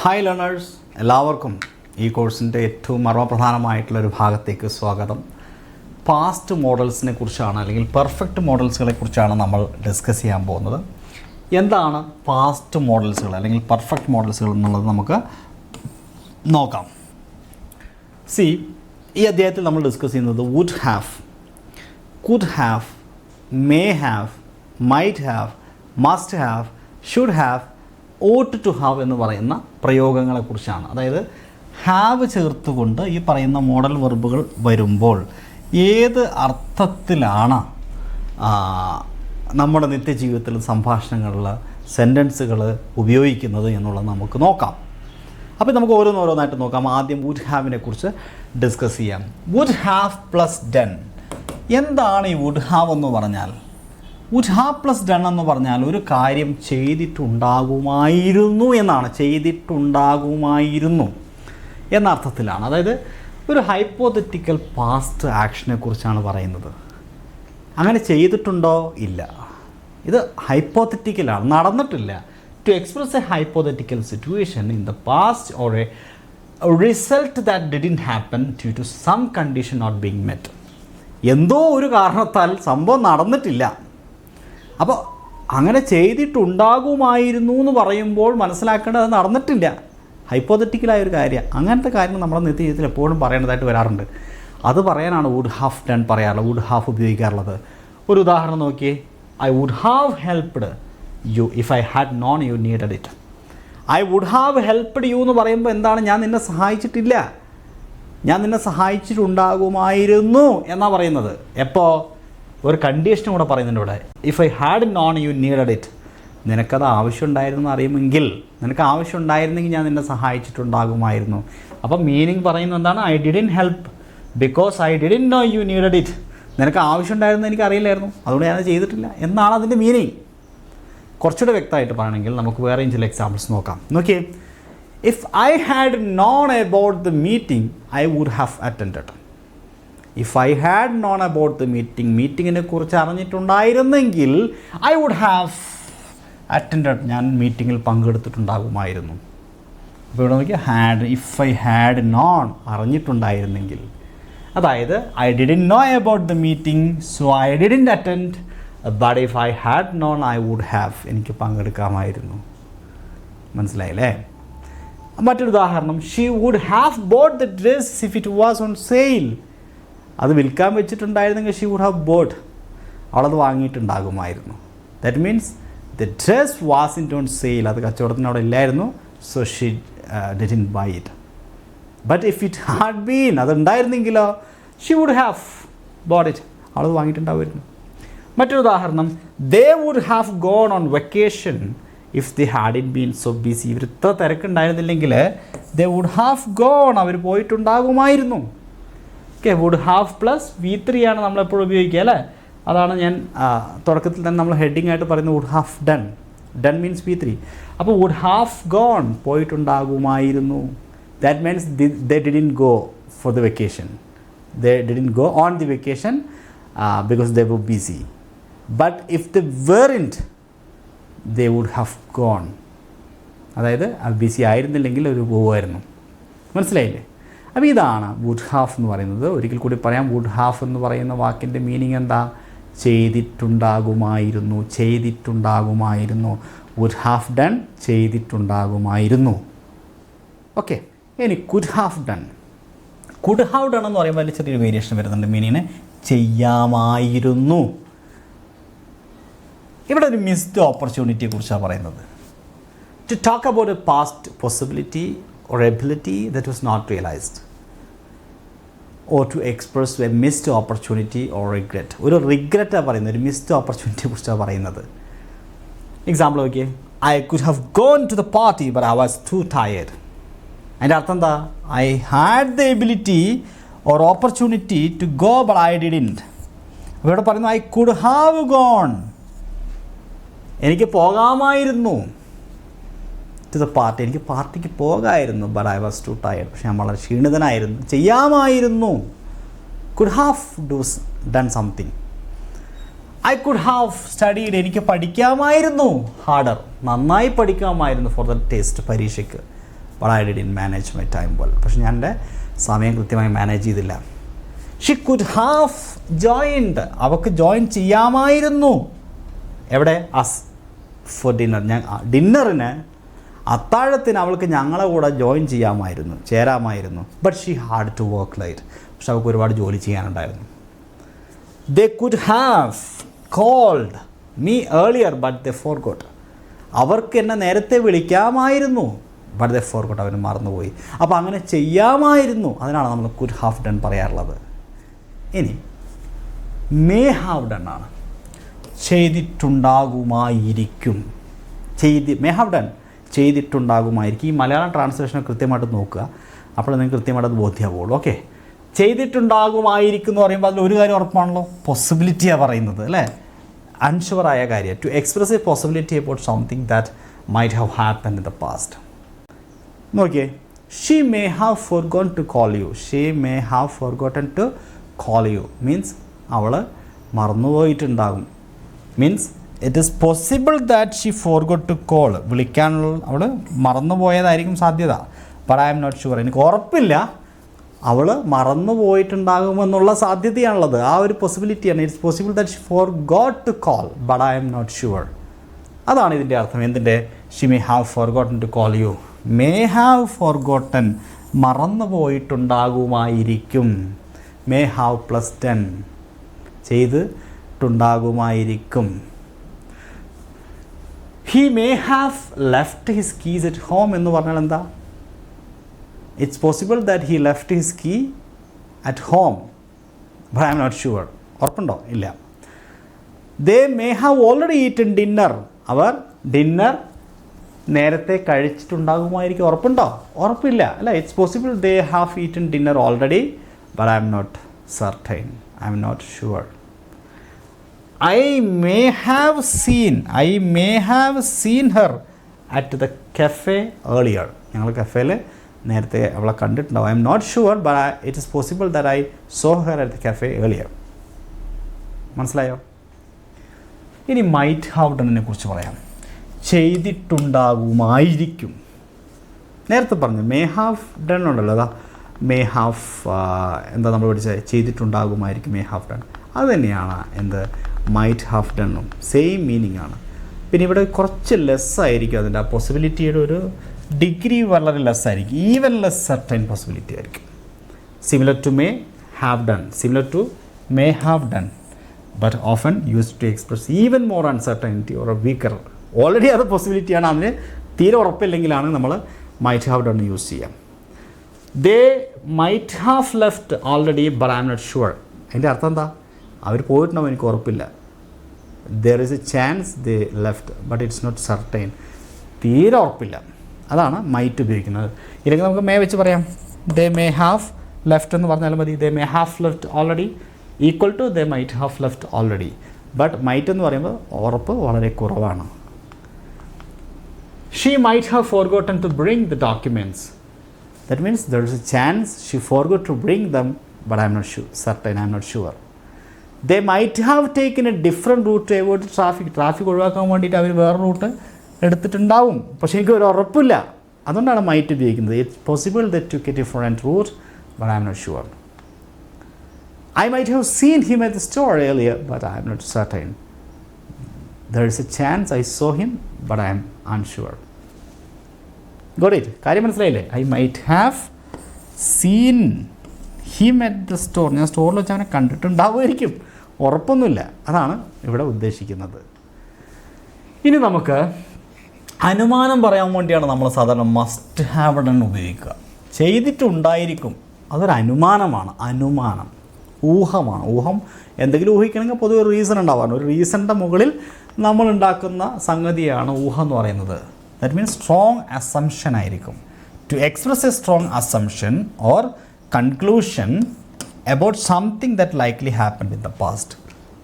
Hi learners, എല്ലാവർക്കും ഈ കോഴ്സിൻ്റെ ഏറ്റവും മർമ്മപ്രധാനമായിട്ടുള്ളൊരു ഭാഗത്തേക്ക് സ്വാഗതം. പാസ്റ്റ് മോഡൽസിനെ കുറിച്ചാണ് അല്ലെങ്കിൽ പെർഫെക്റ്റ് മോഡൽസുകളെ കുറിച്ചാണ് നമ്മൾ ഡിസ്കസ് ചെയ്യാൻ പോകുന്നത്. എന്താണ് പാസ്റ്റ് മോഡൽസുകൾ അല്ലെങ്കിൽ പെർഫെക്റ്റ് മോഡൽസുകൾ എന്നുള്ളത് നമുക്ക് നോക്കാം. ഈ അധ്യായത്തിൽ നമ്മൾ ഡിസ്കസ് ചെയ്യുന്നത് would have, could have, may have, might have, must have, should have, ought to have എന്ന് പറയുന്ന പ്രയോഗങ്ങളെക്കുറിച്ചാണ്. അതായത് ഹാവ് ചേർത്തുകൊണ്ട് ഈ പറയുന്ന മോഡൽ വെർബുകൾ വരുമ്പോൾ ഏത് അർത്ഥത്തിലാണ് നമ്മുടെ നിത്യജീവിതത്തിൽ സംഭാഷണങ്ങളിൽ സെൻറ്റൻസുകൾ ഉപയോഗിക്കുന്നത് എന്നുള്ളത് നമുക്ക് നോക്കാം. അപ്പോൾ നമുക്ക് ഓരോന്നായിട്ട് നോക്കാം. ആദ്യം വുഡ് ഹാവിനെ കുറിച്ച് ഡിസ്കസ് ചെയ്യാം. Would have plus done. എന്താണ് ഈ വുഡ് ഹാവ് എന്ന് പറഞ്ഞാൽ? വുഡ് ഹാവ് പ്ലസ് ഡൺ എന്ന് പറഞ്ഞാൽ ഒരു കാര്യം ചെയ്തിട്ടുണ്ടാകുമായിരുന്നു എന്നാണ്. ചെയ്തിട്ടുണ്ടാകുമായിരുന്നു എന്ന അർത്ഥത്തിലാണ്. അതായത് ഒരു ഹൈപ്പോത്തറ്റിക്കൽ പാസ്റ്റ് ആക്ഷനെ കുറിച്ചാണ് പറയുന്നത്. അങ്ങനെ ചെയ്തിട്ടുണ്ടോ? ഇല്ല. ഇത് ഹൈപ്പോത്തറ്റിക്കലാണ്, നടന്നിട്ടില്ല. To express a hypothetical situation in the past or a result that didn't happen due to some condition not being met. എന്തോ ഒരു കാരണത്താൽ സംഭവം നടന്നിട്ടില്ല. അപ്പോൾ അങ്ങനെ ചെയ്തിട്ടുണ്ടാകുമായിരുന്നു എന്ന് പറയുമ്പോൾ മനസ്സിലാക്കേണ്ടത് അത് നടന്നിട്ടില്ല, ഹൈപ്പോത്തറ്റിക്കലായ ഒരു കാര്യം. അങ്ങനത്തെ കാര്യങ്ങൾ നമ്മുടെ നിത്യജീവിതത്തിൽ എപ്പോഴും പറയേണ്ടതായിട്ട് വരാറുണ്ട്. അത് പറയാനാണ് വുഡ് ഹാവ് ഡൺ പറയാറുള്ളത്, വുഡ് ഹാവ് ഉപയോഗിക്കാറുള്ളത്. ഒരു ഉദാഹരണം നോക്കിയേ. I would have helped you if I had known you needed it. I would have helped you എന്ന് പറയുമ്പോൾ എന്താണ്? ഞാൻ നിന്നെ സഹായിച്ചിട്ടില്ല, ഞാൻ നിന്നെ സഹായിച്ചിട്ടുണ്ടാകുമായിരുന്നു എന്നാണ് പറയുന്നത്. എപ്പോൾ? ഒരു കണ്ടീഷനും കൂടെ പറയുന്നുണ്ട് ഇവിടെ. If I had known you needed it. നിനക്കത് ആവശ്യമുണ്ടായിരുന്നു അറിയുമെങ്കിൽ, നിനക്ക് ആവശ്യമുണ്ടായിരുന്നെങ്കിൽ ഞാൻ നിന്നെ സഹായിച്ചിട്ടുണ്ടാകുമായിരുന്നു. അപ്പം മീനിങ് പറയുന്നത് എന്താണ്? I didn't help because I didn't know you needed it. നിനക്ക് ആവശ്യമുണ്ടായിരുന്നു എനിക്ക് അറിയില്ലായിരുന്നു, അതുകൊണ്ട് ഞാനത് ചെയ്തിട്ടില്ല എന്നാണ് അതിൻ്റെ മീനിങ്. കുറച്ചുകൂടെ വ്യക്തമായിട്ട് പറയണമെങ്കിൽ നമുക്ക് വേറെയും ചില എക്സാമ്പിൾസ് നോക്കാം. നോക്കിയേ. If I had known about the meeting I would have attended. If I had known about the meeting, മീറ്റിങ്ങിനെ കുറിച്ച് അറിഞ്ഞിട്ടുണ്ടായിരുന്നെങ്കിൽ ഐ വുഡ് ഹാവ് അറ്റൻഡഡ്, ഞാൻ മീറ്റിങ്ങിൽ പങ്കെടുത്തിട്ടുണ്ടാകുമായിരുന്നു. അപ്പോൾ ഇവിടെ നോക്കിയാൽ had, if I had known, അറിഞ്ഞിട്ടുണ്ടായിരുന്നെങ്കിൽ. അതായത് I didn't know about the meeting so I didn't attend, but if I had known I would have, എനിക്ക് പങ്കെടുക്കാമായിരുന്നു. മനസ്സിലായില്ലേ? മറ്റൊരു ഉദാഹരണം. She would have bought the dress if it was on sale. അത് വിൽക്കാൻ വെച്ചിട്ടുണ്ടായിരുന്നെങ്കിൽ ഷീ വുഡ് ഹാവ് ബോട്ട്, അവളത് വാങ്ങിയിട്ടുണ്ടാകുമായിരുന്നു. That means the dress was in on sale. അത് കച്ചവടത്തിന് അവിടെ ഇല്ലായിരുന്നു. So she didn't buy it. But if it had been, അതുണ്ടായിരുന്നെങ്കിലോ she would have bought it, അവളത് വാങ്ങിയിട്ടുണ്ടാവുമായിരുന്നു. മറ്റൊരു ഉദാഹരണം. They would have gone on vacation if they had it been so busy. ഇവർ ഇത്ര തിരക്കുണ്ടായിരുന്നില്ലെങ്കിൽ ദേ വുഡ് ഹാവ് ഗോൺ, അവർ പോയിട്ടുണ്ടാകുമായിരുന്നു. Okay, would have plus V3 ആണ് നമ്മളെപ്പോഴും ഉപയോഗിക്കുക അല്ലേ? അതാണ് ഞാൻ തുടക്കത്തിൽ തന്നെ നമ്മൾ ഹെഡിങ് ആയിട്ട് പറയുന്നത് would have done. Done means V3. അപ്പോൾ വുഡ് ഹാവ് ഗോൺ, പോയിട്ടുണ്ടാകുമായിരുന്നു. That means they didn't go for the vacation. They didn't go on the vacation because they were busy. But if they weren't they would have gone. അതായത് busy ആയിരുന്നില്ലെങ്കിൽ ഒരു പോകുമായിരുന്നു. മനസ്സിലായില്ലേ? അപ്പോൾ ഇതാണ് would have എന്ന് പറയുന്നത്. ഒരിക്കൽ കൂടി പറയാം. വുഡ് ഹാവ് എന്ന് പറയുന്ന വാക്കിൻ്റെ മീനിങ് എന്താ? ചെയ്തിട്ടുണ്ടാകുമായിരുന്നു, ചെയ്തിട്ടുണ്ടാകുമായിരുന്നു. വുഡ് ഹാവ് ഡൺ, ചെയ്തിട്ടുണ്ടാകുമായിരുന്നു. ഓക്കെ, ഇനി could have done. Could have done എന്ന് പറയുമ്പോൾ അതിൽ ചെറിയൊരു വേരിയേഷൻ വരുന്നുണ്ട്. മീനിങ്ങിന് ചെയ്യാമായിരുന്നു. ഇവിടെ ഒരു മിസ്ഡ് ഓപ്പർച്യൂണിറ്റിയെ കുറിച്ചാണ് പറയുന്നത്. To talk about a past possibility or ability that was not realized, or to express a missed opportunity or regret. ഒരു റിഗ്രറ്റാണ് പറയുന്നത്, ഒരു മിസ്ഡ് ഓപ്പർച്യൂണിറ്റിയെ കുറിച്ചാണ് പറയുന്നത്. എക്സാമ്പിൾ നോക്കിയേ. I could have gone to the party but I was too tired. അതിൻ്റെ അർത്ഥം എന്താ? I had the ability or opportunity to go but I didn't. അപ്പോൾ ഇവിടെ പറയുന്നു ഐ കുഡ് ഹാവ് ഗോൺ, എനിക്ക് പോകാമായിരുന്നു. ടു ദ പാർട്ടി, എനിക്ക് പാർട്ടിക്ക് പോകാമായിരുന്നു. But I was too tired, പക്ഷെ ഞാൻ വളരെ ക്ഷീണിതനായിരുന്നു. ചെയ്യാമായിരുന്നു. Could have done something. I could have studied, എനിക്ക് പഠിക്കാമായിരുന്നു. ഹാർഡർ, നന്നായി പഠിക്കാമായിരുന്നു ഫോർ ദ ടെസ്റ്റ്, പരീക്ഷയ്ക്ക്. But I didn't manage my time well. പക്ഷെ ഞാൻ എൻ്റെ സമയം കൃത്യമായി മാനേജ് ചെയ്തില്ല. ഷി കുഡ് ഹാവ് ജോയിൻഡ്, അവൾക്ക് ജോയിൻ ചെയ്യാമായിരുന്നു. എവിടെ? അസ് ഫോർ ഡിന്നർ, ഡിന്നറിന്, അത്താഴത്തിന് അവൾക്ക് ഞങ്ങളെ കൂടെ ജോയിൻ ചേരാമായിരുന്നു. But she had to work late, പക്ഷെ അവൾക്ക് ഒരുപാട് ജോലി ചെയ്യാനുണ്ടായിരുന്നു. They could have called me earlier but they forgot, അവർക്ക് എന്നെ നേരത്തെ വിളിക്കാമായിരുന്നു. ബട്ട് ദേ ഫോർഗോട്ട്, അവന് മറന്നുപോയി. അപ്പോൾ അങ്ങനെ ചെയ്യാമായിരുന്നു, അതിനാണ് നമ്മൾ കുഡ് ഹാവ് ഡൺ പറയാറുള്ളത്. ഇനി മേ ഹാവ് ഡൺ ആണ്, ചെയ്തിട്ടുണ്ടാകുമായിരിക്കും. മേ ഹാവ് ഡൺ, ചെയ്തിട്ടുണ്ടാകുമായിരിക്കും. ഈ മലയാളം ട്രാൻസ്ലേഷൻ കൃത്യമായിട്ട് നോക്കുക, അപ്പോൾ നിങ്ങൾക്ക് കൃത്യമായിട്ട് ബോധ്യമാവുള്ളൂ. ഓക്കെ, ചെയ്തിട്ടുണ്ടാകുമായിരിക്കും എന്ന് പറയുമ്പോൾ അതിൽ ഒരു കാര്യം ഉറപ്പാണല്ലോ, പോസിബിലിറ്റിയാണ് പറയുന്നത് അല്ലേ, അൺഷുവറായ കാര്യം. To express a possibility about something that might have happen in the past. നോക്കിയേ, she may have forgone to call you, she may have forgotten to call you means അവൾ മറന്നുപോയിട്ടുണ്ടാകും. Means it is possible that she forgot to call, വിളിക്കാനുള്ള അവൾ മറന്നുപോയതായിരിക്കും സാധ്യത. But I'm not sure, എനിക്ക് ഉറപ്പില്ല അവൾ മറന്നു പോയിട്ടുണ്ടാകുമെന്നുള്ള സാധ്യതയാണുള്ളത്, ആ ഒരു പോസിബിലിറ്റിയാണ്. It's possible that she forgot to call but I'm not sure. അതാണ് ഇതിൻ്റെ അർത്ഥം. എന്തിൻ്റെ? She may have forgotten to call you. May have forgotten, മറന്നു പോയിട്ടുണ്ടാകുമായിരിക്കും. മേ ഹാവ് പ്ലസ് ടെൻ, ചെയ്തിട്ടുണ്ടാകുമായിരിക്കും. He may have left his keys at home എന്ന് പറഞ്ഞാൽ എന്താ? It's possible that he left his key at home but I'm not sure. ഉറപ്പുണ്ടോ? ഇല്ല. They may have already eaten dinner, അവർ dinner നേരത്തെ കഴിച്ചിട്ടുണ്ടാകുമായിരിക്കും. ഉറപ്പുണ്ടോ? ഉറപ്പില്ല അല്ല. It's possible they have eaten dinner already but I'm not certain, I'm not sure. I may have seen her at the cafe earlier. ഞങ്ങൾ കഫേയിൽ നേരത്തെ അവളെ കണ്ടിട്ടുണ്ടാവും. I'm not sure but it is possible that I saw her at the cafe earlier. മനസ്സിലായോ? ഇനി might have ഡണ്ണിനെ കുറിച്ച് പറയാം. ചെയ്തിട്ടുണ്ടാകുമായിരിക്കും. നേരത്തെ പറഞ്ഞു മേ ഹാവ് ഡൺ ഉണ്ടല്ലോ, അതാ മേ ഹാവ് എന്താ നമ്മൾ പഠിച്ചത്? ചെയ്തിട്ടുണ്ടാകുമായിരിക്കും, മേ ഹാവ് ഡൺ. അത് തന്നെയാണ് എന്ത്? മൈറ്റ് ഹാവ് ഡണ്ണും സെയിം മീനിങ് ആണ്. പിന്നെ ഇവിടെ കുറച്ച് ലെസ്സായിരിക്കും അതിൻ്റെ ആ പോസിബിലിറ്റിയുടെ ഒരു ഡിഗ്രി വളരെ ലെസ്സായിരിക്കും. ഈവൻ ലെസ് സർട്ടൈൻ പോസിബിലിറ്റി ആയിരിക്കും. Similar to may have done, similar to may have done, but often use to express even more uncertainty or a weaker. Already അത് പോസിബിലിറ്റിയാണ്, അതിന് തീരെ ഉറപ്പില്ലെങ്കിലാണ് നമ്മൾ മൈറ്റ് ഹാവ് ഡൺ യൂസ് ചെയ്യാം. They might have left already but I'm not sure. അതിൻ്റെ അർത്ഥം എന്താ? അവർ പോയിട്ടുണ്ടാവും, എനിക്ക് ഉറപ്പില്ല. There is a chance they left but it's not certain, തീരെ ഉറപ്പില്ല. അതാണ് മൈറ്റ് ഉപയോഗിക്കുന്നത്. ഇല്ലെങ്കിൽ നമുക്ക് മേ വെച്ച് പറയാം. ദേ മേ ഹാവ് ലെഫ്റ്റ് എന്ന് പറഞ്ഞാൽ മതി. They may have left already equal to they might have left already. But might എന്ന് പറയുമ്പോൾ ഉറപ്പ് വളരെ കുറവാണ്. She might have forgotten to bring the documents. That means there is a chance she forgot to bring them but I'm not certain, I'm not sure. They might have taken a different route to avoid traffic ഒഴിവാക്കാൻ വേണ്ടിയിട്ട് അവർ വേറെ root എടുത്തിട്ടുണ്ടാവും, പക്ഷേ എനിക്ക് ഒരു ഉറപ്പില്ല. അതുകൊണ്ടാണ് might ഉപയോഗിക്കുന്നത്. It's possible that to get a different route but I'm not sure. I might have seen him at the store earlier but I'm not certain. There is a chance I saw him but I'm unsure. Got it? കാര്യം മനസ്സിലായില്ലേ? I might have seen him at the store. ഞാൻ സ്റ്റോറിൽ വെച്ച് അവനെ കണ്ടിട്ടുണ്ടാവുമായിരിക്കും, ഉറപ്പൊന്നുമില്ല. അതാണ് ഇവിടെ ഉദ്ദേശിക്കുന്നത്. ഇനി നമുക്ക് അനുമാനം പറയാൻ വേണ്ടിയാണ് നമ്മൾ സാധാരണ മസ്റ്റ് ഹാവ് ഡൺ ഉപയോഗിക്കുക. ചെയ്തിട്ടുണ്ടായിരിക്കും, അതൊരു അനുമാനമാണ്. അനുമാനം ഊഹമാണ്. ഊഹം എന്തെങ്കിലും ഊഹിക്കണമെങ്കിൽ പൊതുവെ ഒരു റീസൺ ഉണ്ടാവാറുണ്ട്. ഒരു റീസണിൻ്റെ മുകളിൽ നമ്മൾ ഉണ്ടാക്കുന്ന സംഗതിയാണ് ഊഹം എന്ന് പറയുന്നത്. ദാറ്റ് മീൻസ് സ്ട്രോങ് അസംഷൻ ആയിരിക്കും. To express a strong assumption or conclusion about something that likely happened in the past.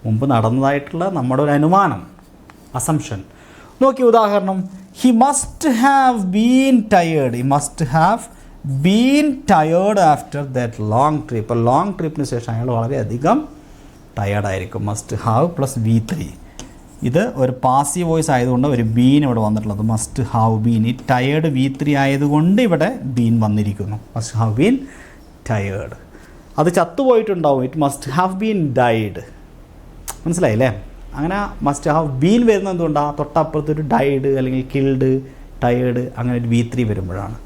മുമ്പ് നടന്നതായിട്ടുള്ള നമ്മുടെ ഒരു അനുമാനം, അസംഷൻ. നോക്കി ഉദാഹരണം, he must have been tired. He must have been tired after that long trip. Long ട്രിപ്പിന് ശേഷം അയാൾ വളരെയധികം ടയേർഡായിരിക്കും. Must have plus V3. ഇത് ഒരു പാസീവ് വോയിസ് ആയതുകൊണ്ട് ഒരു ബീൻ ഇവിടെ വന്നിട്ടുള്ളത്. Must have been. ഈ ടയേർഡ് V3 ആയതുകൊണ്ട് ഇവിടെ ബീൻ വന്നിരിക്കുന്നു. Must have been tired. അത് ചത്തുപോയിട്ടുണ്ടാവും. It must have been died. മനസ്സിലായില്ലേ? അങ്ങനെ മസ്റ്റ് ഹാവ് ബീൻ വരുന്നത് എന്തുകൊണ്ടാണ്? തൊട്ടപ്പുറത്തൊരു ഡൈഡ് അല്ലെങ്കിൽ കിൽഡ്, ടയേർഡ്, അങ്ങനെ ഒരു V3 വരുമ്പോഴാണ്.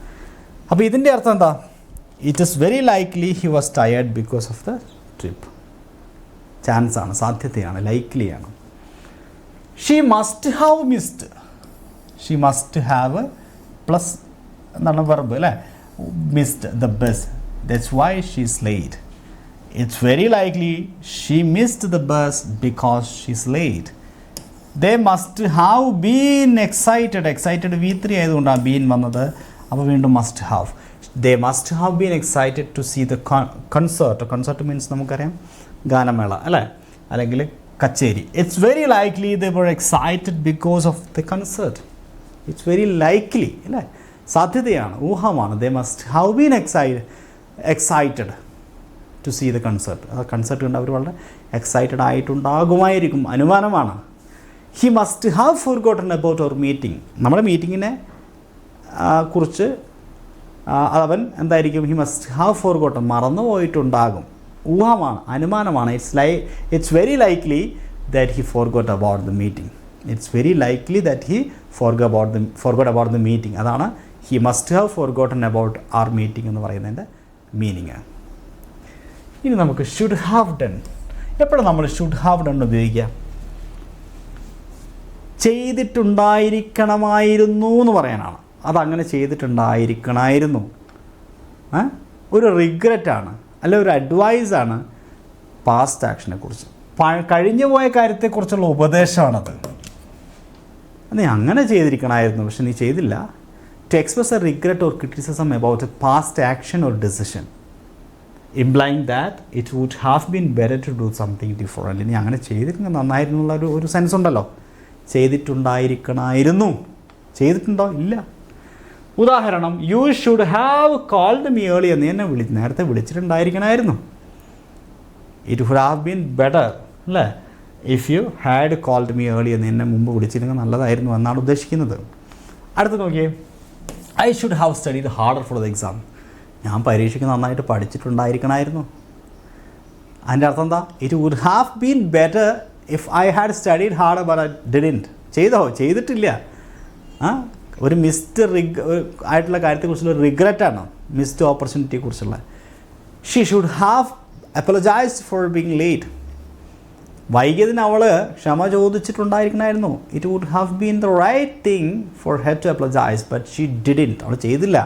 അപ്പോൾ ഇതിൻ്റെ അർത്ഥം എന്താ? ഇറ്റ് ഈസ് വെരി ലൈക്ലി ഹി വാസ് ടയേർഡ് ബിക്കോസ് ഓഫ് ദ ട്രിപ്പ്. ചാൻസ് ആണ്, സാധ്യതയാണ്, ലൈക്ലിയാണ്. She must have missed. She must have plus എന്താണ് വെർബ് അല്ലേ? Missed the bus. That's why she is late. It's very likely she missed the bus because she's late. They must have been excited. Excited V3 ആയതുകൊണ്ടാണ് been വന്നത്. അപ്പോൾ വീണ്ടും must have. They must have been excited to see the concert. Concert means നമുക്കറിയാം ഗാനമേള അല്ലേ, അല്ലെങ്കിൽ കച്ചേരി. It's very likely they were excited because of the concert. It's very likely അല്ലേ, സാധ്യതയാണ്, ഊഹമാണ്. They must have been excited to see the concert. ആ concert കണ്ട് അവർ വളരെ എക്സൈറ്റഡ് ആയിട്ടുണ്ടാകുമായിരിക്കും, അനുമാനമാണ്. He must have forgotten about our meeting. നമ്മുടെ മീറ്റിങ്ങിനെ കുറിച്ച് അവൻ എന്തായിരിക്കും? ഹി മസ്റ്റ് ഹാവ് ഫോർഗോട്ടൺ, മറന്നു പോയിട്ടുണ്ടാകും. ഊഹമാണ്, അനുമാനമാണ്. It's very likely that he forgot about the meeting. It's very likely that he forgot about the meeting. അതാണ് he must have forgotten about our meeting എന്ന് പറയുന്നതിൻ്റെ മീനിങ്. ഇനി നമുക്ക് ഷുഡ് ഹാവ് ഡൺ. എപ്പോഴും നമ്മൾ ഷുഡ് ഹാവ് ഡൺ ഉപയോഗിക്കുക? ചെയ്തിട്ടുണ്ടായിരിക്കണമായിരുന്നു എന്ന് പറയാനാണ്. അതങ്ങനെ ചെയ്തിട്ടുണ്ടായിരിക്കണമായിരുന്നു. ഒരു റിഗ്രറ്റാണ്, അല്ല ഒരു അഡ്വൈസാണ് പാസ്റ്റ് ആക്ഷനെ കുറിച്ച്. കഴിഞ്ഞു പോയ കാര്യത്തെക്കുറിച്ചുള്ള ഉപദേശമാണത്. നീ അങ്ങനെ ചെയ്തിരിക്കണമായിരുന്നു, പക്ഷെ നീ ചെയ്തില്ല. To express a regret or criticism about a past action or decision, implying that it would have been better to do something different. ഇനി അങ്ങനെ ചെയ്തിരുന്നെങ്കിൽ നന്നായിരുന്നു എന്നുള്ള ഒരു സെൻസ് ഉണ്ടല്ലോ. ചെയ്തിട്ടുണ്ടായിരിക്കണമായിരുന്നു. ചെയ്തിട്ടുണ്ടോ? ഇല്ല. ഉദാഹരണം, you should have called me earlier. നീ എന്നെ നേരത്തെ വിളിച്ചിട്ടുണ്ടായിരിക്കണമായിരുന്നു. It would have been better അല്ലേ if you had called me earlier. നീ എന്നെ മുമ്പ് വിളിച്ചിരുന്നെങ്കിൽ നല്ലതായിരുന്നു എന്നാണ് ഉദ്ദേശിക്കുന്നത്. അടുത്ത് നോക്കിയേ, I should have studied harder for the exam. ഞാൻ പരീക്ഷയ്ക്ക് നന്നായിട്ട് പഠിച്ചിട്ടുണ്ടായിരിക്കണമായിരുന്നു. അതിൻ്റെ അർത്ഥം എന്താ? It would have been better if I had studied hard but I didn't. ചെയ്തിട്ടില്ല. ഒരു മിസ്ഡ് ആയിട്ടുള്ള കാര്യത്തെക്കുറിച്ചുള്ള റിഗ്രറ്റാണ്, missed ഓപ്പർച്യൂണിറ്റിയെക്കുറിച്ചുള്ള. She should have apologised for being late. വൈകിയതിന് അവൾ ക്ഷമ ചോദിച്ചിട്ടുണ്ടായിരിക്കണമായിരുന്നു. It would have been the right thing for her to apologise but she didn't. അവൾ ചെയ്തില്ല.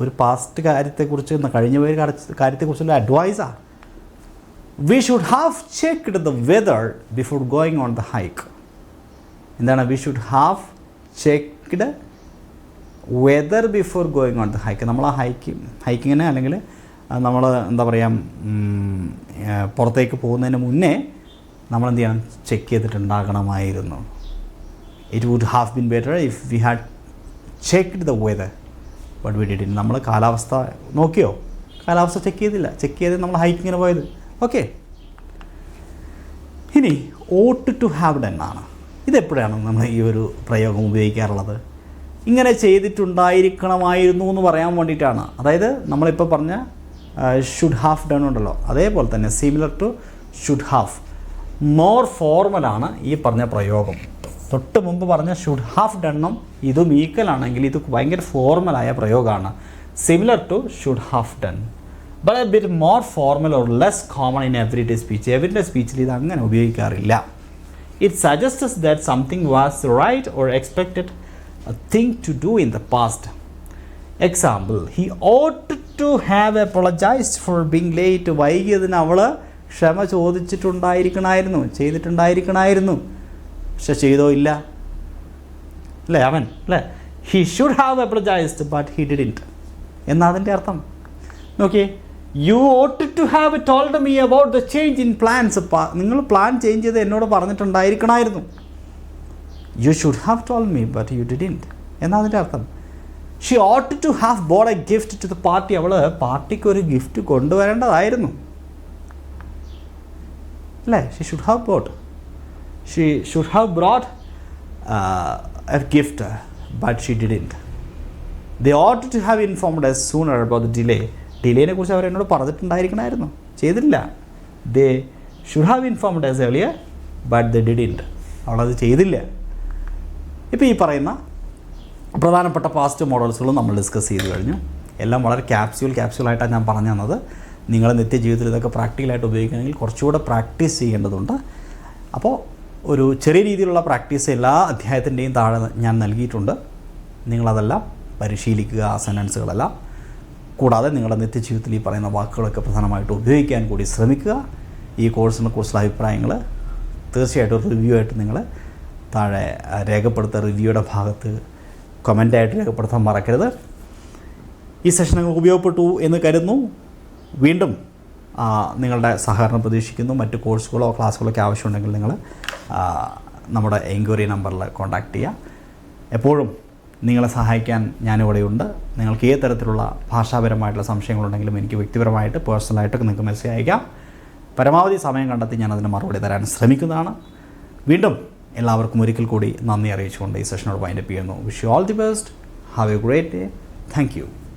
ഒരു പാസ്റ്റ് കാര്യത്തെക്കുറിച്ച്, കഴിഞ്ഞു പോയ കാര്യത്തെക്കുറിച്ചുള്ള അഡ്വൈസാണ്. We should have checked the weather before going on the hike. എന്താണ്? We should have checked weather before going on the hike. നമ്മൾ ആ ഹൈക്കിങ്ങിന് അല്ലെങ്കിൽ നമ്മൾ എന്താ പറയുക, പുറത്തേക്ക് പോകുന്നതിന് മുന്നേ നമ്മൾ എന്ത് ചെയ്യണം? ചെക്ക് ചെയ്തിട്ടുണ്ടാകണമായിരുന്നു. It would have been better if we had checked the weather but we didn't. നമ്മൾ കാലാവസ്ഥ നോക്കിയോ? കാലാവസ്ഥ ചെക്ക് ചെയ്തില്ല. ചെക്ക് ചെയ്ത് നമ്മൾ ഹൈക്കിങ്ങിന് പോയത്. ഓക്കെ. ഇനി ഓട്ട് ടു ഹാവ് ഡൺ ആണ്. ഇതെപ്പോഴാണ് നമ്മൾ ഈ ഒരു പ്രയോഗം ഉപയോഗിക്കാറുള്ളത്? ഇങ്ങനെ ചെയ്തിട്ടുണ്ടായിരിക്കണമായിരുന്നു എന്ന് പറയാൻ വേണ്ടിയിട്ടാണ്. അതായത് നമ്മളിപ്പോൾ പറഞ്ഞ ഷുഡ് ഹാവ് ഡൺ ഉണ്ടല്ലോ, അതേപോലെ തന്നെ similar to should have, more ഫോർമലാണ് ഈ പറഞ്ഞ പ്രയോഗം. തൊട്ട് മുമ്പ് പറഞ്ഞ ഷുഡ് ഹാവ് ഡണ്ണും ഇതും ഈക്വലാണെങ്കിൽ ഇത് ഭയങ്കര ഫോർമലായ പ്രയോഗമാണ്. Similar to should have done, but a bit more formal or less common in everyday speech. Everyday സ്പീച്ചിൽ ഇത് അങ്ങനെ ഉപയോഗിക്കാറില്ല. It suggests that something was right or expected a thing to do in the past. Example, he ought to have apologised for being late. വൈകിയതിന് അവൾ ക്ഷമ ചോദിച്ചിട്ടുണ്ടായിരിക്കണമായിരുന്നു, ചെയ്തിട്ടുണ്ടായിരിക്കണമായിരുന്നു. പക്ഷെ ചെയ്തോ? ഇല്ല അല്ലേ? അവൻ അല്ലേ? He should have apologised but he didn't എന്നതിൻ്റെ അർത്ഥം. നോക്കിയേ, you ought to have told me about the change in plans. നിങ്ങൾ പ്ലാൻ ചേഞ്ച് ചെയ്ത് എന്നോട് പറഞ്ഞിട്ടുണ്ടായിരിക്കണമായിരുന്നു. You should have told me but you didn't എന്നതിൻ്റെ അർത്ഥം. She ought to have bought a gift to the party. അവൾ പാർട്ടിക്ക് ഒരു gift കൊണ്ടുവരേണ്ടതായിരുന്നു അല്ലേ? She should have bought. She should have brought a gift, but she didn't. They ought to have informed us sooner about the delay. ഡിലേനെ കുറിച്ച് അവർ എന്നോട് പറഞ്ഞിട്ടുണ്ടായിരിക്കണമായിരുന്നു, ചെയ്തില്ല. They should have informed us earlier, but they didn't. അവളത് ചെയ്തില്ല. ഇപ്പോൾ ഈ പറയുന്ന പ്രധാനപ്പെട്ട past മോഡൽസുകളും നമ്മൾ ഡിസ്കസ് ചെയ്ത് കഴിഞ്ഞു. എല്ലാം വളരെ ക്യാപ്സ്യൂളായിട്ടാണ് ഞാൻ പറഞ്ഞു തന്നത്. നിങ്ങൾ നിത്യജീവിതത്തിൽ ഇതൊക്കെ പ്രാക്ടിക്കലായിട്ട് ഉപയോഗിക്കണമെങ്കിൽ കുറച്ചുകൂടെ പ്രാക്ടീസ് ചെയ്യേണ്ടതുണ്ട്. അപ്പോൾ ഒരു ചെറിയ രീതിയിലുള്ള പ്രാക്ടീസ് എല്ലാ അധ്യായത്തിൻ്റെയും താഴെ ഞാൻ നൽകിയിട്ടുണ്ട്. നിങ്ങളതെല്ലാം പരിശീലിക്കുക, ആ സെൻറ്റൻസുകളെല്ലാം. കൂടാതെ നിങ്ങളുടെ നിത്യജീവിതത്തിൽ ഈ പറയുന്ന വാക്കുകളൊക്കെ പ്രധാനമായിട്ട് ഉപയോഗിക്കാൻ കൂടി ശ്രമിക്കുക. ഈ കോഴ്സിനെ കുറിച്ചുള്ള അഭിപ്രായങ്ങൾ തീർച്ചയായിട്ടും ഒരു റിവ്യൂ ആയിട്ട് നിങ്ങൾ താഴെ രേഖപ്പെടുത്തുക. റിവ്യൂയുടെ ഭാഗത്ത് കമൻ്റായിട്ട് രേഖപ്പെടുത്താൻ മറക്കരുത്. ഈ സെഷൻ നിങ്ങൾക്ക് ഉപയോഗപ്പെട്ടു എന്ന് കരുതുന്നു. വീണ്ടും നിങ്ങളുടെ സഹകരണം പ്രതീക്ഷിക്കുന്നു. മറ്റ് കോഴ്സുകളോ ക്ലാസ്സുകളൊക്കെ ആവശ്യമുണ്ടെങ്കിൽ നിങ്ങൾ നമ്മുടെ എൻക്വയറി നമ്പറിൽ കോൺടാക്റ്റ് ചെയ്യുക. എപ്പോഴും നിങ്ങളെ സഹായിക്കാൻ ഞാനിവിടെയുണ്ട്. നിങ്ങൾക്ക് ഏത് തരത്തിലുള്ള ഭാഷാപരമായിട്ടുള്ള സംശയങ്ങളുണ്ടെങ്കിലും എനിക്ക് വ്യക്തിപരമായിട്ട് പേഴ്സണലായിട്ടൊക്കെ നിങ്ങൾക്ക് മെസ്സേജ് അയക്കാം. പരമാവധി സമയം കണ്ടെത്തി ഞാനതിന് മറുപടി തരാൻ ശ്രമിക്കുന്നതാണ്. വീണ്ടും എല്ലാവർക്കും ഒരിക്കൽ കൂടി നന്ദി അറിയിച്ചുകൊണ്ട് ഈ സെഷനോട് വൈൻഡപ്പ് ചെയ്യുന്നു. Wish you all the best. Have A great day. Thank you.